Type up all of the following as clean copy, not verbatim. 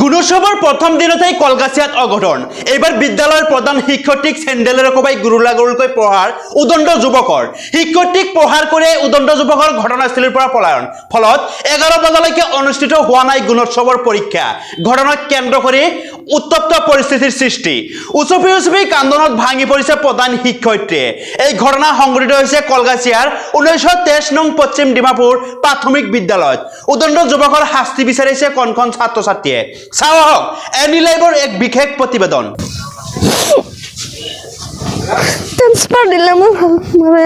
গুণোৎসৱৰ প্ৰথম দিনতেই কলগাছিয়াত অঘটন এইবাৰ বিদ্যালয়ৰ প্ৰধান শিক্ষয়িত্ৰীক চেণ্ডেলেৰে কোবাই গুৰুলাগুৰুকৈ প্ৰহাৰ উদণ্ড যুৱকৰ শিক্ষয়িত্ৰীক প্ৰহাৰ কৰি উদণ্ড যুৱকৰ ঘটনাস্থলীৰ পৰা পলায়ন ফলত 11 বজালৈকে অনুষ্ঠিত হোৱা নাই গুণোৎসৱৰ পৰীক্ষা ঘটনাক কেন্দ্ৰ কৰি উত্তপ্ত পৰিস্থিতিৰ সৃষ্টি উচপি কান্দনত ভাঙি পৰিছে প্ৰধান শিক্ষয়িত্ৰীয়ে এই ঘটনা সংঘটিত হৈছে কলগাছিয়াৰ 1923 নং পশ্চিম ডিমাপুৰ প্ৰাথমিক বিদ্যালয়ত উদণ্ড যুৱকৰ শাস্তি বিচাৰিছে কনখন ছাত্ৰ ছাত্ৰীয়ে চাওক এনি লাইভৰ এক বিশেষ প্ৰতিবেদন ট্ৰান্সফাৰ দিলাম মানে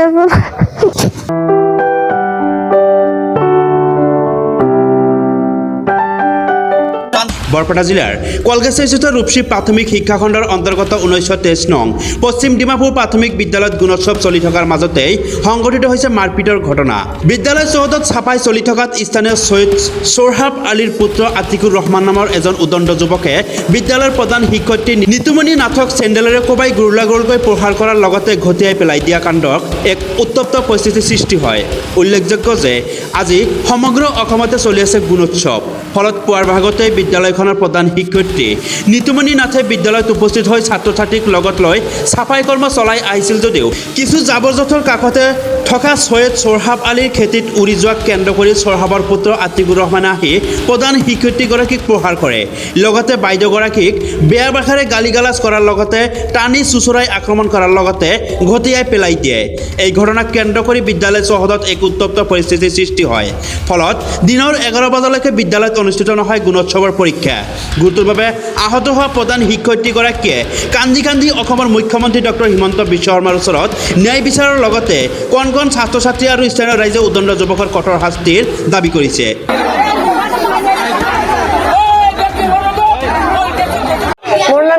বৰপেটা জিলাৰ কলগাছিয়াস্থিত ৰূপসী প্ৰাথমিক শিক্ষাখণ্ডৰ অন্তৰ্গত 1923 নং পশ্চিম ডিমাপুৰ প্ৰাথমিক বিদ্যালয়ত গুণোৎসৱ চলি থকাৰ মাজতেই সংঘটিত হৈছে মাৰপিটৰ ঘটনা বিদ্যালয় চৌহদত ছাপাই চলি থকাত স্থানীয় সৈয়দ সোহৰাব আলীৰ পুত্ৰ আতিকুৰ ৰহমান নামৰ এজন উদণ্ড যুৱকে বিদ্যালয়ৰ প্ৰধান শিক্ষয়িত্ৰী নিতুমণি নাথক চেণ্ডেলেৰে কোবাই গুৰুলাগুৰুকৈ প্ৰহাৰ কৰাৰ লগতে ঘটিয়াই পেলাই দিয়া কাণ্ডক এক উত্তপ্ত পৰিস্থিতিৰ সৃষ্টি হয় উল্লেখযোগ্য যে আজি সমগ্ৰ অসমতে চলি আছে গুণোৎসৱ ফলত পুৱাৰ ভাগতে বিদ্যালয়খনৰ প্ৰধান শিক্ষয়িত্ৰী নিতুমণি নাথে বিদ্যালয়ত উপস্থিত হৈ ছাত্ৰ ছাত্ৰীক লগত লৈ ছাফাই কৰ্ম চলাই আহিছিল যদিও কিছু জাবৰ জোঁথৰ কাষতে থকা সৈয়দ সোহৰাব আলীৰ খেতিত উৰি যোৱাক কেন্দ্ৰ কৰি সোহৰাবৰ পুত্ৰ আতিকুৰ ৰহমানে আহি প্ৰধান শিক্ষয়িত্ৰীগৰাকীক প্ৰহাৰ কৰে লগতে বাইদেউগৰাকীক বেয়া ভাষাৰে গালি গালাজ কৰাৰ লগতে টানি চুচুৰাই আক্ৰমণ কৰাৰ লগতে ঘটিয়াই পেলাই দিয়ে এই ঘটনাক কেন্দ্ৰ কৰি বিদ্যালয় চৌহদত এক উত্তপ্ত পৰিস্থিতিৰ সৃষ্টি হয় ফলত দিনৰ 11 বজালৈকে বিদ্যালয়ত অনুষ্ঠিত নহয় গুণোৎসৱৰ পৰীক্ষা গুৰুতৰ বাবে আহত হোৱা প্ৰধান শিক্ষয়িত্ৰীগৰাকীয়ে কান্দি কান্দি অসমৰ মুখ্যমন্ত্ৰী ডক্টৰ হিমন্ত বিশ্ব শৰ্মাৰ ওচৰত ন্যায় বিচাৰৰ লগতে কণ কণ ছাত্ৰ ছাত্ৰী আৰু স্থানীয় ৰাইজে উদণ্ড যুৱকৰ কঠোৰ শাস্তিৰ দাবী কৰিছে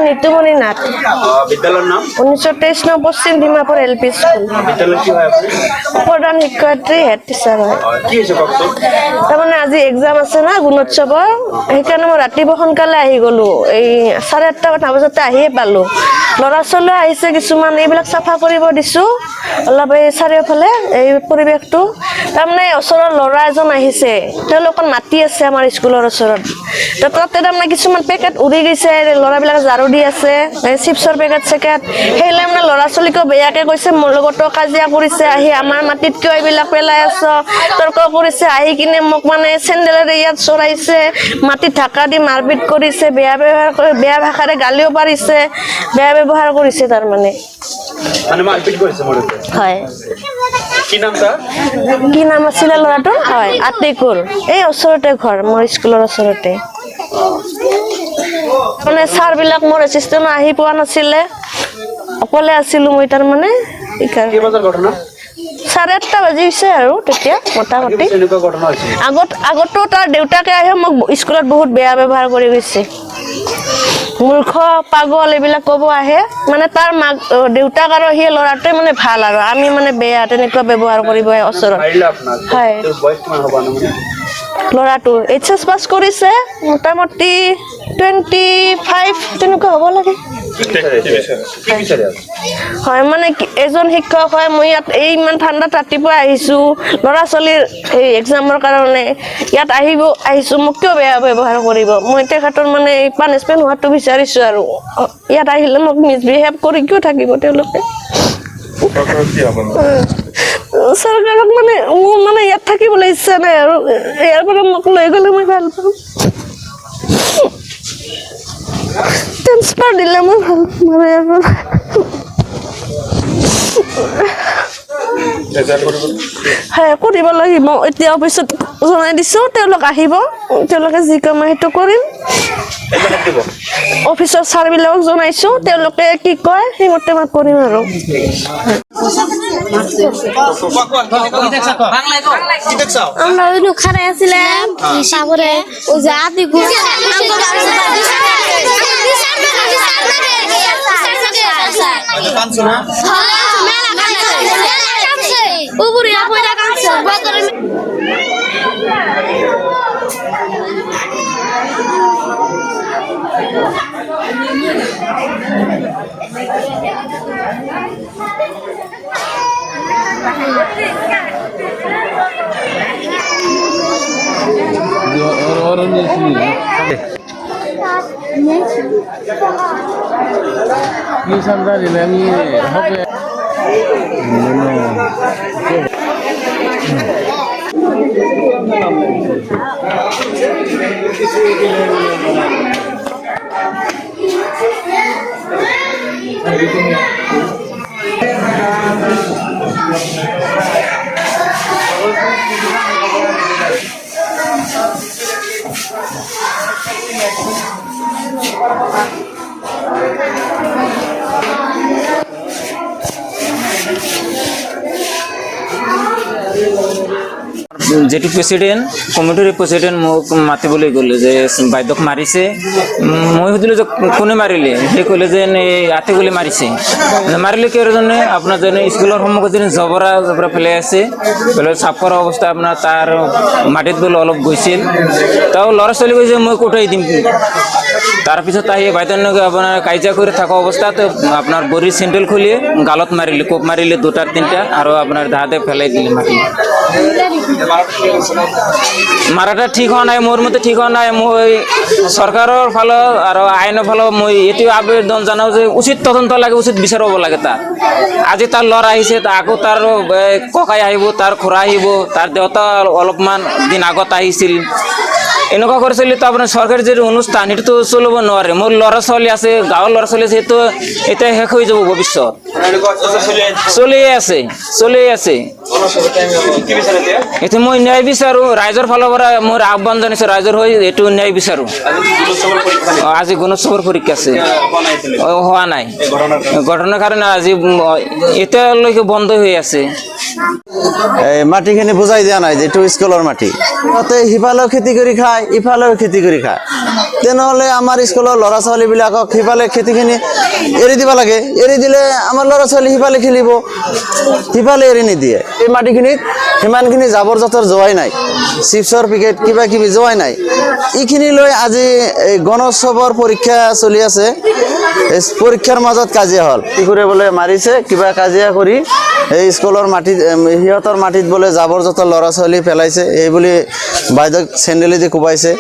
নিতুমণি নাথ বিদ্যালয়ৰ নাম 1923 নং পশ্চিম ডিমাপুর এলপি স্কুল বিদ্যালয় কি হয় প্রধান শিক্ষয়িত্রী হেড টিচার হয় কি হৈছে কওকচোন তাৰমানে আজি এক্সাম আছে না গুণোৎসৱৰ সেইকাৰণে মই ৰাতিপুৱা সোনকালে আহি গ'লো এই 8:30 বজাতে আহিয়ে পালোঁ ল'ৰা ছোৱালী আহিছে কিছুমান এইবিলাক চাফা কৰিব দিছোঁ অলপ এই চাৰিওফালে এই পৰিৱেশটো তাৰমানে ওচৰৰ ল'ৰা এজন আহিছে তেওঁলোকক মাতি আছে আমাৰ স্কুলৰ ওচৰত তাতে তাৰমানে কিছুমান পেকেট উৰি গৈছে ল'ৰাবিলাকে ঝাৰু দি আছে চিপছৰ পেকেট চেকেট সেইলে মানে ল'ৰা ছোৱালীকো বেয়াকৈ কৈছে মোৰ লগতো কাজিয়া কৰিছে আহি আমাৰ মাটিত কিয় এইবিলাক পেলাই আছ তৰ্ক কৰিছে আহি কিনে মোক মানে চেণ্ডেলেৰে ইয়াত চৰাইছে মাটিত ঢাকা দি মাৰপিট কৰিছে বেয়া ভাষাৰে গালিও পাৰিছে বেয়া ব্যৱহাৰ কৰিছে তাৰমানে মানে মাৰপিট কৰিছে মোৰ হয় কি নাম আছিলে ল'ৰাটোৰ হয় আতিকুৰ এই ওচৰতে ঘৰ মোৰ স্কুলৰ ওচৰতে মানে ছাৰবিলাক মোৰ এছিষ্টেণ্ট আহি পোৱা নাছিলে অকলে আছিলোঁ মই তাৰমানে ঘটনা 8:30 বাজিছে আৰু তেতিয়া মোটামুটি আগতো তাৰ দেউতাকে আহি মোক স্কুলত বহুত বেয়া ব্যৱহাৰ কৰি গৈছে মূৰ্খ পাগল এইবিলাক ক'ব আহে মানে তাৰ মাক দেউতাক আৰু সেই ল'ৰাটোৱে মানে ভাল আৰু আমি মানে বেয়া তেনেকুৱা ব্যৱহাৰ কৰিব আহে ওচৰত হয় ল'ৰাটো HS পাছ কৰিছে মোটামুটি 25 তেনেকুৱা হ'ব লাগে হয় মানে এজন শিক্ষক হয় মই ইয়াত এই ইমান ঠাণ্ডাত ৰাতিপুৱা আহিছোঁ ল'ৰা ছোৱালীৰ এই এক্সামৰ কাৰণে ইয়াত আহিছোঁ মোক কিয় বেয়া ব্যৱহাৰ কৰিব মই তেখেতৰ মানে এই পানিছমেণ্ট হোৱাটো বিচাৰিছোঁ আৰু ইয়াত আহিলে মোক মিছবিহেভ কৰি কিয় থাকিব তেওঁলোকে চৰকাৰক মানে মোৰ মানে ইয়াত থাকিবলৈ ইচ্ছা নাই আৰু ইয়াৰ পৰা মোক লৈ গ'লে মই ভাল পাম ট্ৰান্সফাৰ দিলে মই ভাল মানে ইয়াৰ পৰা হয় কৰিব লাগিব এতিয়া অফিচত জনাই দিছোঁ তেওঁলোক আহিব তেওঁলোকে যি কাম সেইটো কৰিম অফিচৰ ছাৰবিলাকক জনাইছোঁ তেওঁলোকে কি কয় সেইমতে মই কৰিম আৰু আমরা ওই খারে আসছিলাম সাগরে ওই যে আতিকুর উপরে যেটি প্রেসিডেন্ট কমিটির প্রেসিডেন্ট মোক মাতি বুলি ক'লে যে বাইদেউক মাৰিছে মই সুধিলোঁ যে কোনে মাৰিলে সেই ক'লে যে আতে গ'লে মাৰিছে মাৰিলে কিহৰ কাৰণে আপোনাৰ যেনে স্কুলৰ সন্মুখত যেনে জবৰা পেলাই আছে পেলাই চাফ কৰা অৱস্থা আপোনাৰ তাৰ মাটিত বোলে অলপ গৈছিল তেওঁ ল'ৰা ছোৱালী কৈছে মই কটাই দিম তাৰপিছত আহি বাইদেউৰ আপোনাৰ কাজিয়া কৰি থকা অৱস্থাত আপোনাৰ ভৰিৰ চেণ্ডেল খুলি গালত মাৰিলে কোপ মাৰিলে দুটা তিনিটা আৰু আপোনাৰ দাঁতে পেলাই দিলে মাটি মাৰাটা ঠিক হোৱা নাই মোৰ মতে ঠিক হোৱা নাই মই চৰকাৰৰ ফালত আৰু আইনৰ ফালত মই এইটো আবেদন জনাওঁ যে উচিত তদন্ত লাগে উচিত বিচাৰ হ'ব লাগে তাৰ আজি তাৰ ল'ৰা আহিছে আকৌ তাৰ ককাই আহিব তাৰ খুৰা আহিব তাৰ দেউতা অলপমান দিন আগত আহিছিল এনেকুৱা কৰিছিল তো আপোনাৰ চৰকাৰী যিটো অনুষ্ঠান সেইটোতো চলিব নোৱাৰে মোৰ ল'ৰা ছোৱালী আছে গাঁৱৰ ল'ৰা ছোৱালী আছে সেইটো এতিয়া শেষ হৈ যাব ভৱিষ্যত চলিয়ে আছে এতিয়া মই ন্যায় বিচাৰোঁ ৰাইজৰ ফালৰ পৰা মোৰ আহ্বান জনাইছোঁ ৰাইজৰ হৈ এইটো ন্যায় বিচাৰোঁ আজি গুণোৎসৱৰ পৰীক্ষা আছে হোৱা নাই ঘটনাৰ কাৰণে আজি এতিয়ালৈকে বন্ধ হৈ আছে এই মাটিখিনি বুজাই দিয়া নাই যে এইটো স্কুলৰ মাটি তাতে সিফালেও খেতি কৰি খায় ইফালেও খেতি কৰি খায় তেনেহ'লে আমাৰ স্কুলৰ ল'ৰা ছোৱালীবিলাকক সিফালে খেতিখিনি এৰি দিব লাগে এৰি দিলে আমাৰ ল'ৰা ছোৱালী সিফালে খেলিব সিফালে এৰি নিদিয়ে এই মাটিখিনিত সিমানখিনি জাবৰ জোঁথৰ যোৱাই নাই চিপছৰ পেকেট কিবা কিবি যোৱাই নাই এইখিনি লৈ আজি এই গণোৎসৱৰ পৰীক্ষা চলি আছে এই পৰীক্ষাৰ মাজত কাজিয়া হ'ল কি কৰি বোলে মাৰিছে কিবা কাজিয়া কৰি এই স্কুলৰ মাটিত সিহঁতৰ মাটিত বোলে জাবৰ জোঁথৰ ল'ৰা ছোৱালী পেলাইছে এই বুলি বাইদেউক চেণ্ডেলেদি কোবাইছে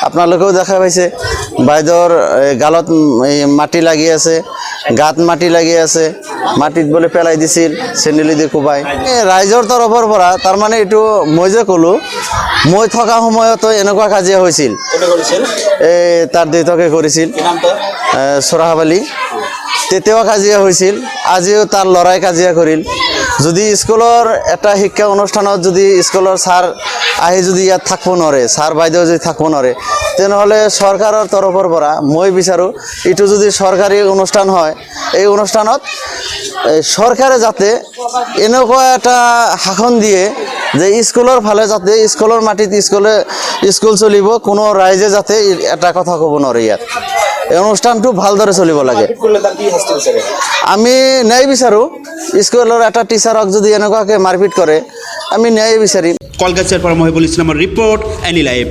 আপোনালোকেও দেখা পাইছে বাইদেউৰ গালত মাটি লাগি আছে গাত মাটি লাগি আছে মাটিত বোলে পেলাই দিছিল চেণ্ডেলেদি কোবাই ৰাইজৰ তৰফৰ পৰা তাৰমানে এইটো মই যে ক'লোঁ মই থকা সময়তো এনেকুৱা কাজিয়া হৈছিল এই তাৰ দেউতাকে কৰিছিল চৰাহাবালি তেতিয়াও কাজিয়া হৈছিল আজিও তাৰ ল'ৰাই কাজিয়া কৰিল যদি স্কুলৰ এটা শিক্ষা অনুষ্ঠানত যদি স্কুলৰ ছাৰ আহি যদি ইয়াত থাকিব নোৱাৰে ছাৰ বাইদেউ যদি থাকিব নোৱাৰে তেনেহ'লে চৰকাৰৰ তৰফৰ পৰা মই বিচাৰোঁ এইটো যদি চৰকাৰী অনুষ্ঠান হয় এই অনুষ্ঠানত চৰকাৰে যাতে এনেকুৱা এটা শাসন দিয়ে যে স্কুলৰ ফালে যাতে স্কুলৰ মাটিত স্কুল চলিব কোনো ৰাইজে যাতে এটা কথা ক'ব নোৱাৰে ইয়াত এই অনুষ্ঠানটো ভালদৰে চলিব লাগে আমি ন্যায় বিচাৰোঁ স্কুলৰ এটা টিচাৰক যদি এনেকুৱাকৈ মাৰপিট কৰে আমি ন্যায় বিচাৰিম কলগাছিয়াৰ পৰা মহিবুল ইছলামৰ ৰিপৰ্ট এনি লাইভ